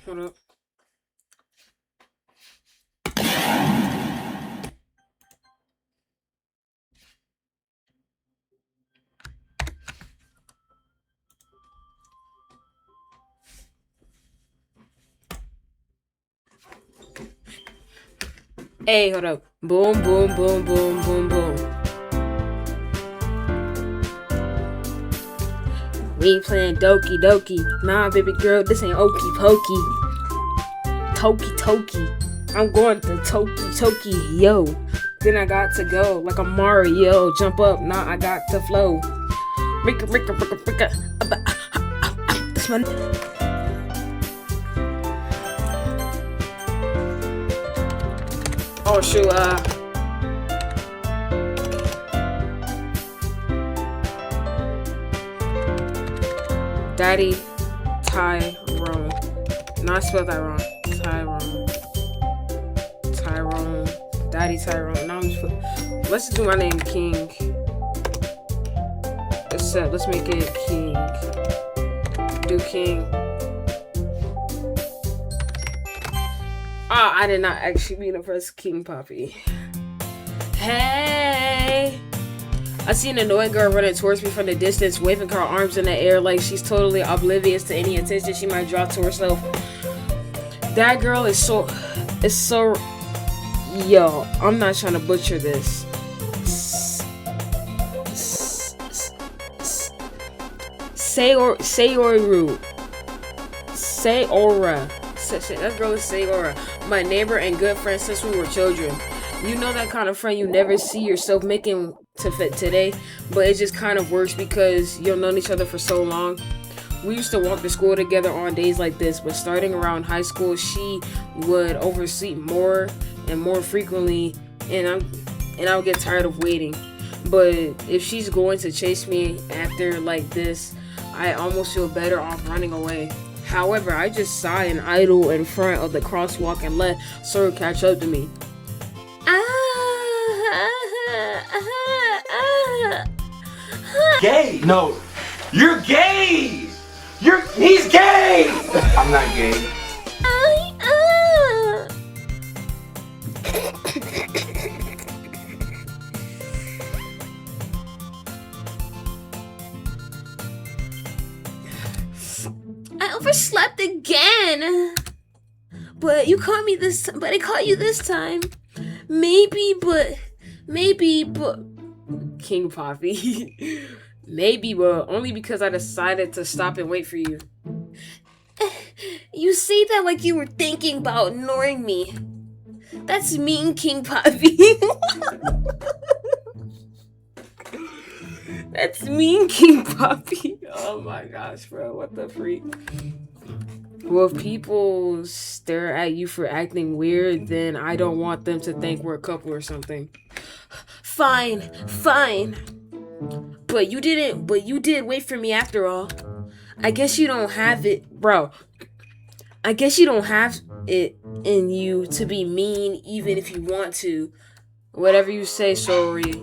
Hold up. Hey, hold up. Boom, boom, boom, boom, boom, boom. We ain't playing Doki Doki. Nah, baby girl, this ain't Okey Pokey. Toki Toki. I'm going to Toki Toki, yo. Then I got to go like a Mario. Jump up, nah, I got to flow. Ricka, ricka, ricka, ricka. That's my. Oh, shoot, Daddy Tyrone. No, I spelled that wrong. Tyrone. Daddy Tyrone. Now I'm just let's just do my name King. Let's make it King. Do King. Oh, I did not actually mean to press King Poppy. Hey! I see an annoying girl running towards me from the distance, waving her arms in the air like she's totally oblivious to any attention she might draw to herself. That girl is so... Yo, I'm not trying to butcher this. Sayori. Sayora. That girl is Sayora. My neighbor and good friend since we were children. You know that kind of friend you never see yourself making to fit today, but it just kind of works because you've known each other for so long. We used to walk to school together on days like this, but starting around high school, she would oversleep more and more frequently, and I would get tired of waiting. But if she's going to chase me after like this, I almost feel better off running away. However, I just sigh and idle in front of the crosswalk and let Sayori catch up to me. Gay? No, you're gay. He's gay. I'm not gay. I overslept again. But you caught me this time. But I caught you this time. Maybe, but King Poppy. Maybe, but only because I decided to stop and wait for you. You say that like you were thinking about ignoring me. That's mean, King Poppy. That's mean, King Poppy. Oh my gosh, bro. What the freak? Well, if people stare at you for acting weird, then I don't want them to think we're a couple or something. Fine. But you did wait for me after all. I guess you don't have it, bro. I guess you don't have it in you to be mean even if you want to. Whatever you say, Sayori.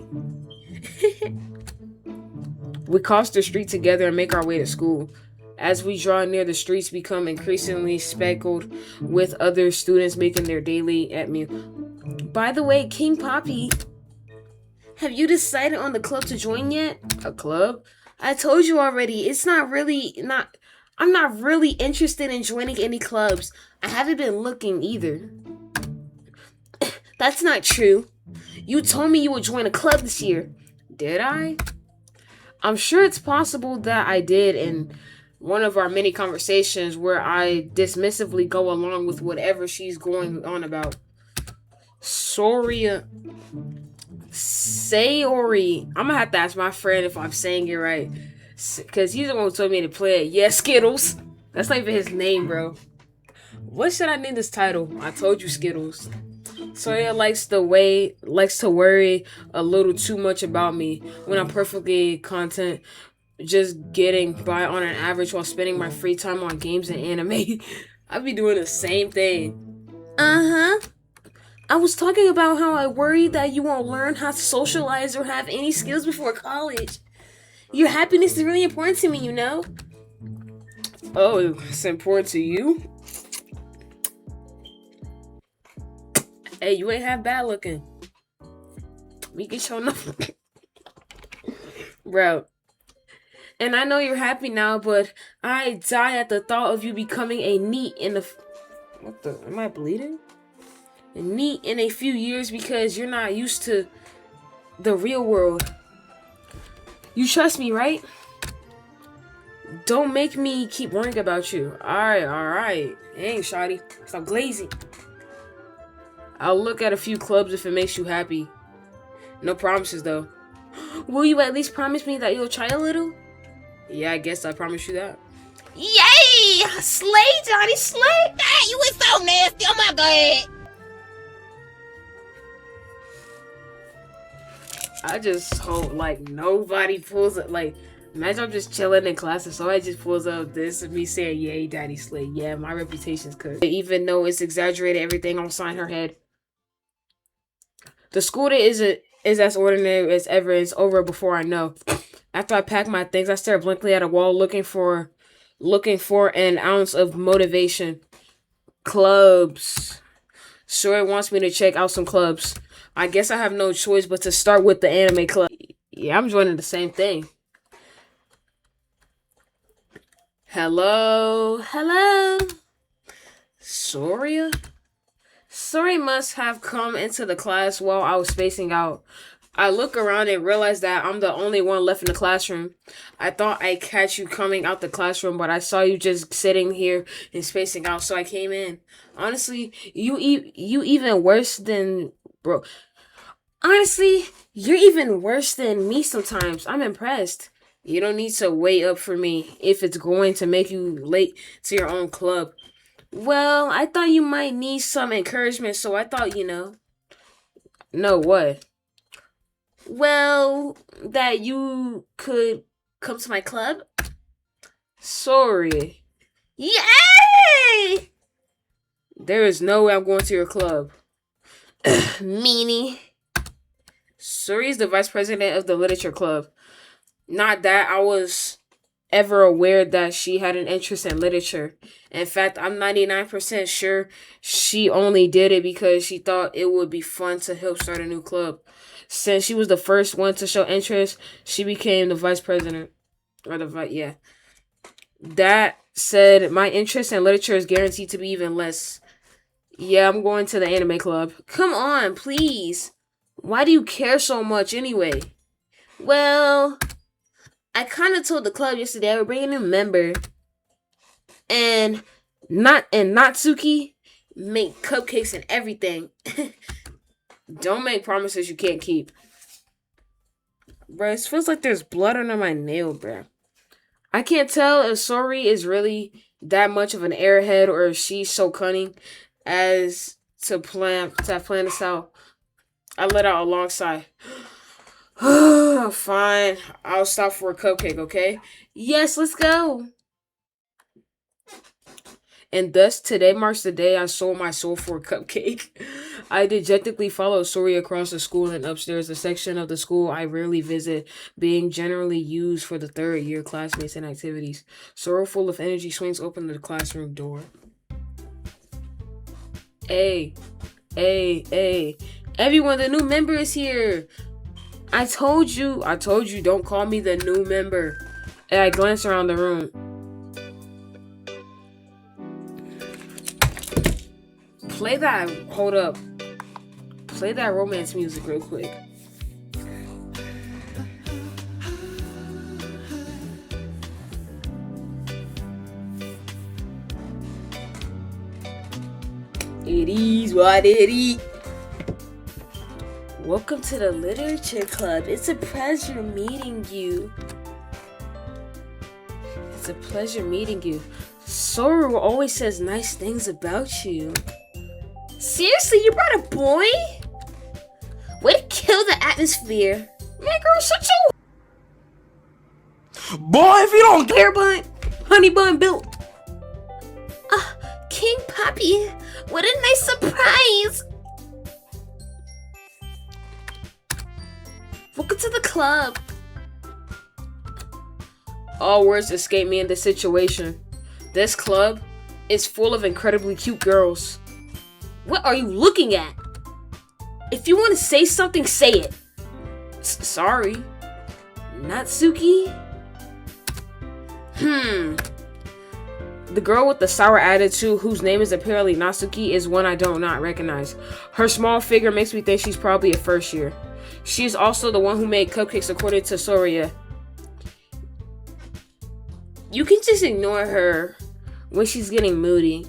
We cross the street together and make our way to school. As we draw near, the streets become increasingly speckled with other students making their daily at me. By the way, King Poppy, have you decided on the club to join yet? A club? I told you already. I'm not really interested in joining any clubs. I haven't been looking either. That's not true. You told me you would join a club this year. Did I? I'm sure it's possible that I did in one of our many conversations where I dismissively go along with whatever she's going on about. Sayori. I'm gonna have to ask my friend if I'm saying it right, because he's the one who told me to play it. Yeah, Skittles. That's not even his name, bro. What should I name this title? I told you, Skittles. Sayori likes to worry a little too much about me when I'm perfectly content just getting by on an average while spending my free time on games and anime. I be doing the same thing. Uh-huh. I was talking about how I worry that you won't learn how to socialize or have any skills before college. Your happiness is really important to me, you know? Oh, it's important to you? Hey, you ain't half bad looking. We can show nothing. Bro. And I know you're happy now, but I die at the thought of you becoming a NEET in the... What the... Am I bleeding? A NEET in a few years because you're not used to the real world. You trust me, right? Don't make me keep worrying about you. Alright. Hey, shawty. Stop glazing. I'll look at a few clubs if it makes you happy. No promises, though. Will you at least promise me that you'll try a little? Yeah, I guess I promise you that. Yay! Slay, Johnny, slay! Dang, you was so nasty. Oh my god. I just hope, like, nobody pulls up. Like, imagine I'm just chilling in class and somebody just pulls up this and me saying, yay, daddy slay. Yeah, my reputation's good. Even though it's exaggerated, everything on sign her head. The school day is as ordinary as ever. It's over before I know. After I pack my things, I stare blankly at a wall looking for an ounce of motivation. Clubs. Sayori wants me to check out some clubs. I guess I have no choice but to start with the anime club. Yeah, I'm joining the same thing. Hello? Soria? Sayori must have come into the class while I was spacing out. I look around and realize that I'm the only one left in the classroom. I thought I'd catch you coming out the classroom, but I saw you just sitting here and spacing out, so I came in. Honestly, you even worse than... Bro. Honestly, you're even worse than me sometimes. I'm impressed. You don't need to wait up for me if it's going to make you late to your own club. Well, I thought you might need some encouragement, so I thought, No, what? Well, that you could come to my club? Sorry. Yay! There is no way I'm going to your club. Meanie. Sayori is the vice president of the literature club. Not that I was ever aware that she had an interest in literature. In fact, I'm 99% sure she only did it because she thought it would be fun to help start a new club. Since she was the first one to show interest, she became the vice president. That said, my interest in literature is guaranteed to be even less. Yeah, I'm going to the anime club. Come on, please. Why do you care so much anyway? Well, I kind of told the club yesterday I would bring a new member. And Natsuki make cupcakes and everything. Don't make promises you can't keep. Bro, it feels like there's blood under my nail, bro. I can't tell if Sayori is really that much of an airhead or if she's so cunning as to have planned this out. I let out a long sigh. Fine. I'll stop for a cupcake, okay? Yes, let's go. And thus, today marks the day I sold my soul for a cupcake. I dejectedly followed Sayori across the school and upstairs, the section of the school I rarely visit, being generally used for the third-year classmates and activities. Sayori, full of energy, swings open the classroom door. Hey. Everyone, the new member is here. I told you, don't call me the new member. And I glance around the room. Play that romance music real quick. It is what it is. Welcome to the Literature Club. It's a pleasure meeting you. Sayori always says nice things about you. Seriously, you brought a boy? Way to kill the atmosphere. Man, girl, shut your... Boy, if you don't hair bun, honey bun built. King Poppy, what a nice surprise. Welcome to the club. All words escape me in this situation. This club is full of incredibly cute girls. What are you looking at? If you want to say something, say it. Sorry. Natsuki? The girl with the sour attitude, whose name is apparently Natsuki, is one I do not recognize. Her small figure makes me think she's probably a first year. She is also the one who made cupcakes according to Sayori. You can just ignore her when she's getting moody.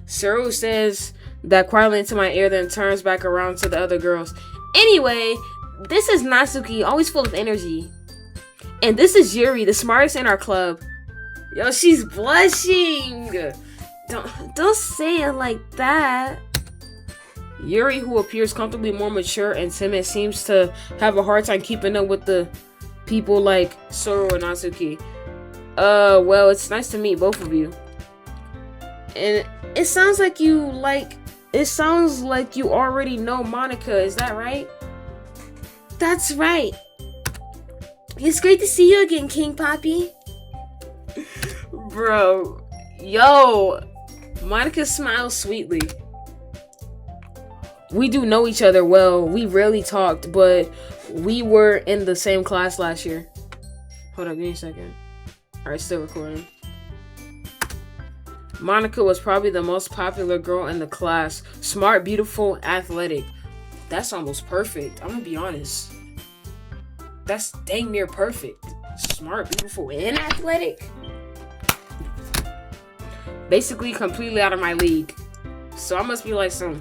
Sayori says that quietly into my ear, then turns back around to the other girls. Anyway, this is Natsuki, always full of energy. And this is Yuri, the smartest in our club. Yo, she's blushing! Don't say it like that. Yuri, who appears comfortably more mature and timid, seems to have a hard time keeping up with the people like Soro and Natsuki. Well, it's nice to meet both of you. And it sounds like you already know Monica, is that right? That's right. It's great to see you again, King Poppy. Bro, yo, Monica smiles sweetly. We do know each other well. We rarely talked, but we were in the same class last year. Hold up, give me a second. Alright, still recording. Monica was probably the most popular girl in the class. Smart, beautiful, athletic. That's almost perfect. I'm gonna be honest. That's dang near perfect. Smart, beautiful, and athletic. Basically completely out of my league. So I must be like some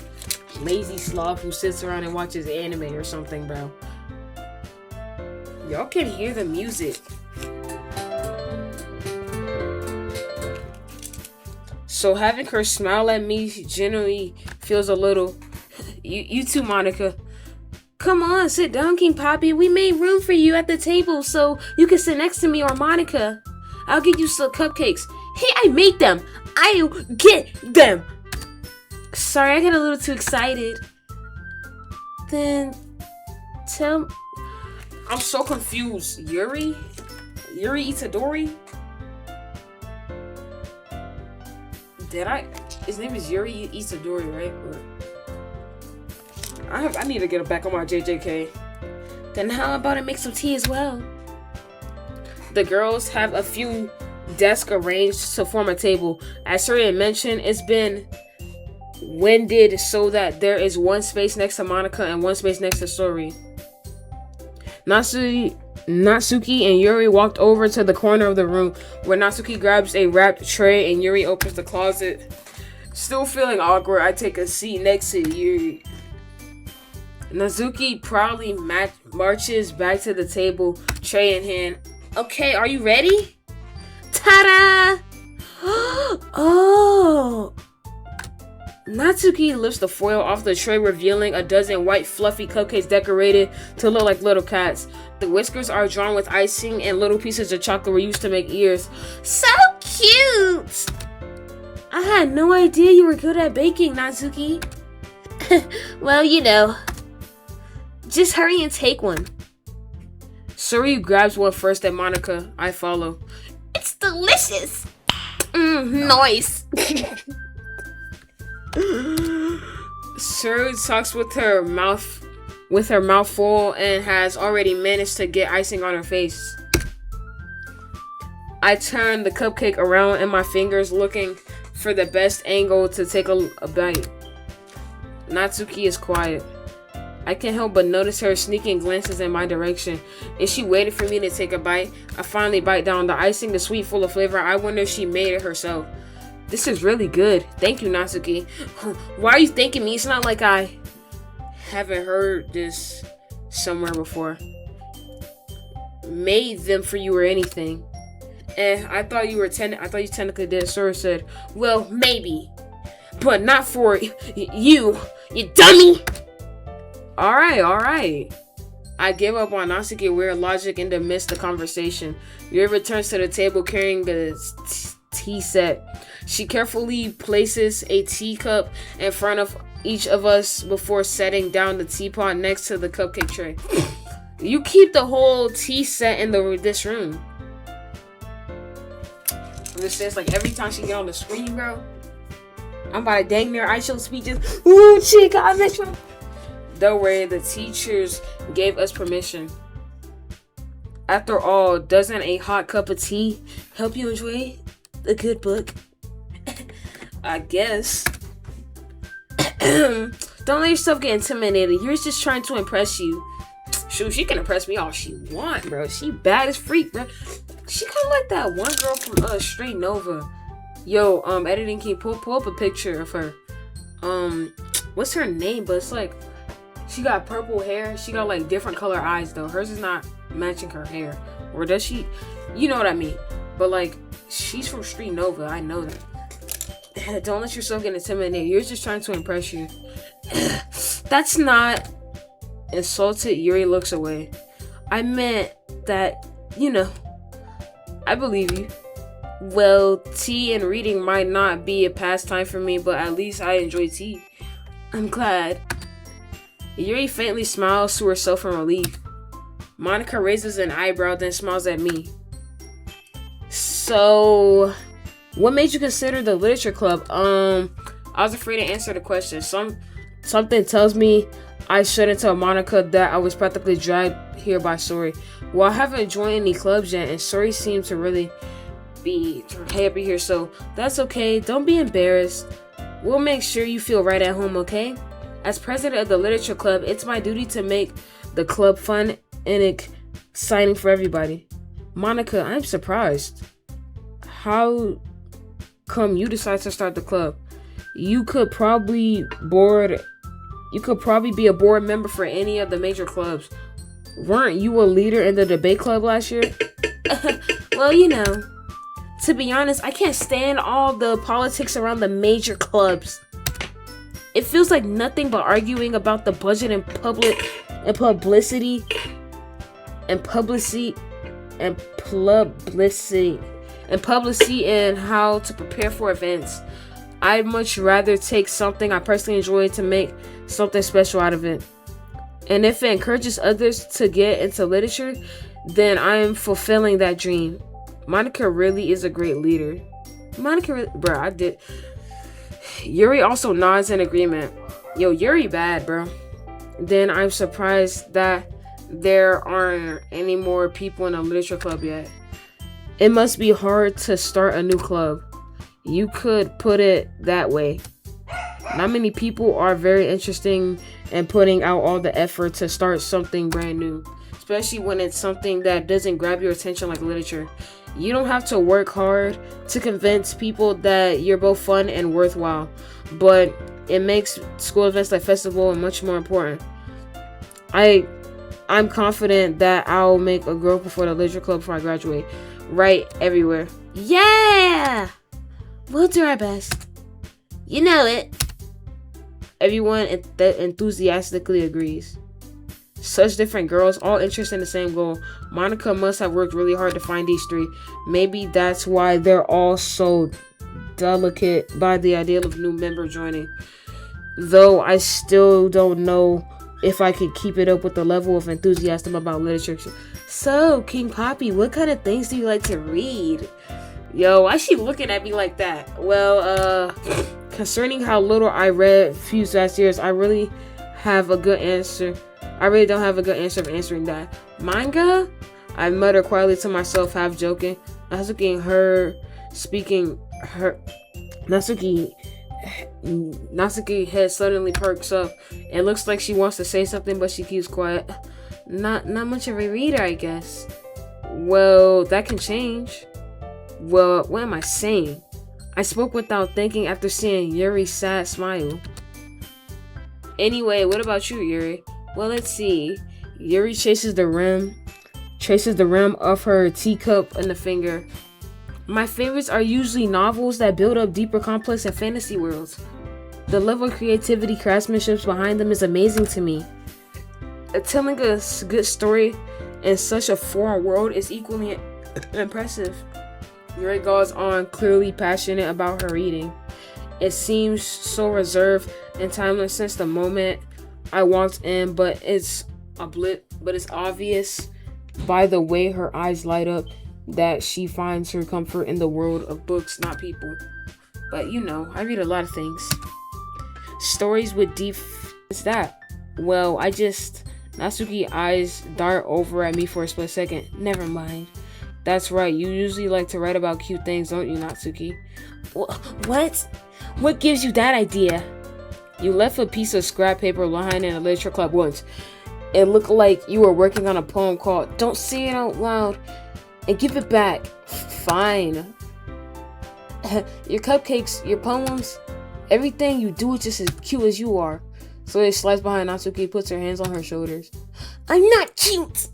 lazy sloth who sits around and watches anime or something, bro. Y'all can hear the music. So having her smile at me generally feels a little... You too, Monica. Come on, sit down, King Poppy. We made room for you at the table so you can sit next to me or Monica. I'll get you some cupcakes. Hey, I made them. I'll get them. Sorry, I got a little too excited. Then tell... I'm so confused. Yuri Itadori? His name is Yuri Itadori, right? I need to get back on my JJK. Then how about I make some tea as well? The girls have a few desks arranged to form a table. As Sayori mentioned, it's been winded so that there is one space next to Monica and one space next to Sayori. Natsuki and Yuri walked over to the corner of the room where Natsuki grabs a wrapped tray and Yuri opens the closet. Still feeling awkward, I take a seat next to Yuri. Natsuki proudly marches back to the table, tray in hand. Okay, are you ready? Ta-da! Oh! Natsuki lifts the foil off the tray, revealing a dozen white fluffy cupcakes decorated to look like little cats. The whiskers are drawn with icing and little pieces of chocolate were used to make ears. So cute! I had no idea you were good at baking, Natsuki. Well, you know. Just hurry and take one. Sayori grabs one first at Monica. I follow. It's delicious! Nice! Sayori talks with her mouth full and has already managed to get icing on her face. I turn the cupcake around in my fingers, looking for the best angle to take a bite. Natsuki is quiet. I can't help but notice her sneaking glances in my direction. Is she waiting for me to take a bite? I finally bite down. The icing is sweet, full of flavor. I wonder if she made it herself. This is really good. Thank you, Natsuki. Why are you thanking me? It's not like I haven't heard this somewhere before. Made them for you or anything. I thought you technically did. Sora said, well, maybe. But not for you dummy! Alright. I give up on Natsuki's weird logic and dismiss the conversation. Yuri returns to the table carrying the tea set. She carefully places a teacup in front of each of us before setting down the teapot next to the cupcake tray. You keep the whole tea set in this room. This is like every time she get on the screen, bro. I'm about to dang near I show speeches. Ooh, chica, I met you. Don't worry, the teachers gave us permission. After all, doesn't a hot cup of tea help you enjoy a good book? I guess. Don't let yourself get intimidated. You're just trying to impress you. Shoot, she can impress me all she want, bro. She bad as freak, bro. She kind of like that one girl from Straight Nova. Yo, editing can pull up a picture of her. What's her name? But it's like she got purple hair. She got like different color eyes though. Hers is not matching her hair, or does she? You know what I mean? But like, she's from Street Nova. I know that. Don't let yourself get intimidated. You're just trying to impress you. That's not. Insulted, Yuri looks away. I meant that, you know. I believe you. Well, tea and reading might not be a pastime for me, but at least I enjoy tea. I'm glad. Yuri faintly smiles to herself in relief. Monica raises an eyebrow, then smiles at me. So, what made you consider the literature club? I was afraid to answer the question. Something tells me I shouldn't tell Monica that I was practically dragged here by Sayori. Well, I haven't joined any clubs yet, and Sayori seems to really be happy here, so that's okay. Don't be embarrassed. We'll make sure you feel right at home, okay? As president of the literature club, it's my duty to make the club fun and exciting for everybody. Monica, I'm surprised. How come you decided to start the club? You could probably be a board member for any of the major clubs. Weren't you a leader in the debate club last year? Well, you know, to be honest, I can't stand all the politics around the major clubs. It feels like nothing but arguing about the budget and publicity and how to prepare for events. I'd much rather take something I personally enjoy to make something special out of it. And if it encourages others to get into literature, then I am fulfilling that dream. Monica really is a great leader. Bro, I did. Yuri also nods in agreement. Yo, Yuri bad, bro. Then I'm surprised that there aren't any more people in a literature club yet. It must be hard to start a new club. You could put it that way. Not many people are very interesting in putting out all the effort to start something brand new, especially when it's something that doesn't grab your attention like literature. You don't have to work hard to convince people that you're both fun and worthwhile, but it makes school events like festival much more important. I'm confident that I'll make a growth before the literature club before I graduate. Right everywhere. Yeah! We'll do our best. You know it. Everyone enthusiastically agrees. Such different girls, all interested in the same goal. Monica must have worked really hard to find these three. Maybe that's why they're all so delicate by the idea of a new member joining. Though I still don't know if I could keep it up with the level of enthusiasm about literature. So, King Poppy, what kind of things do you like to read? Yo, why is she looking at me like that? Well, concerning how little I read few last years, I really have a good answer. I really don't have a good answer for answering that. Manga? I muttered quietly to myself, half joking. Natsuki head suddenly perks up. It looks like she wants to say something, but she keeps quiet. Not much of a reader, I guess. Well, that can change. Well, what am I saying? I spoke without thinking after seeing Yuri's sad smile. Anyway, what about you, Yuri? Well, let's see. Yuri traces the rim of her teacup in the finger. My favorites are usually novels that build up deeper, complex, and fantasy worlds. The level of creativity, craftsmanship behind them is amazing to me. Telling a good story in such a foreign world is equally impressive. Yuri goes on, clearly passionate about her reading. It seems so reserved and timeless since the moment I walked in, but it's obvious by the way her eyes light up that she finds her comfort in the world of books, not people. But you know, I read a lot of things. Stories with deep. What's that? Well, Natsuki eyes dart over at me for a split second. Never mind. That's right. You usually like to write about cute things, don't you, Natsuki? What? What gives you that idea? You left a piece of scrap paper behind in a literature club once. It looked like you were working on a poem called "Don't Say It Out Loud" and give it back. Fine. Your cupcakes, your poems, everything you do is just as cute as you are. So he slides behind Natsuki, puts her hands on her shoulders. I'm not cute!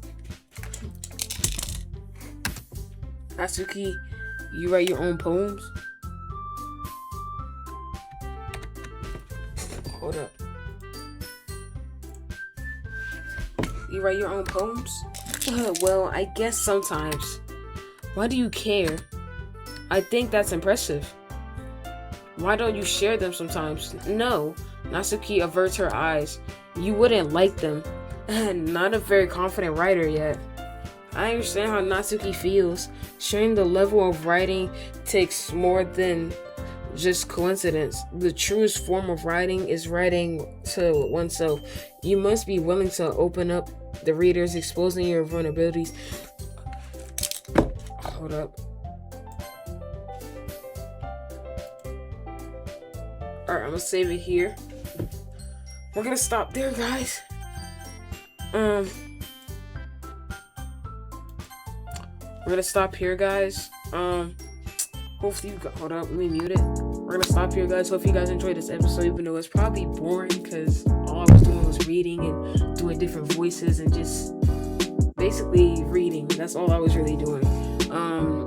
Natsuki, you write your own poems? Hold up. You write your own poems? Well, I guess sometimes. Why do you care? I think that's impressive. Why don't you share them sometimes? No. Natsuki averts her eyes. You wouldn't like them. Not a very confident writer yet. I understand how Natsuki feels. Sharing the level of writing takes more than just coincidence. The truest form of writing is writing to oneself. You must be willing to open up the readers, exposing your vulnerabilities. Hold up. Alright, I'm gonna save it here. We're gonna stop there, guys. We're gonna stop here, guys. Hopefully hold up, let me mute it. We're gonna stop here, guys. Hope you guys enjoyed this episode, even though it's probably boring because all I was doing was reading and doing different voices and just basically reading. That's all I was really doing.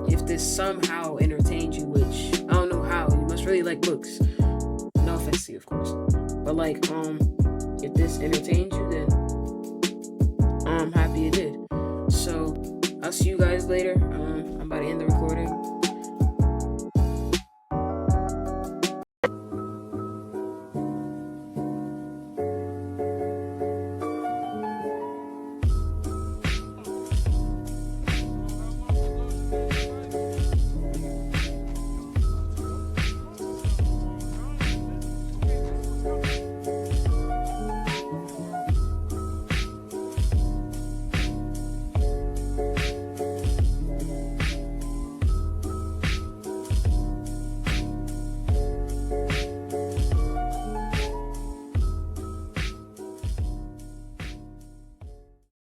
If this somehow entertained you, which I don't know how, you must really like books. No offense to you, of course. But like, if this entertained you, then I'm happy it did. So I'll see you guys later. I'm about to end the recording.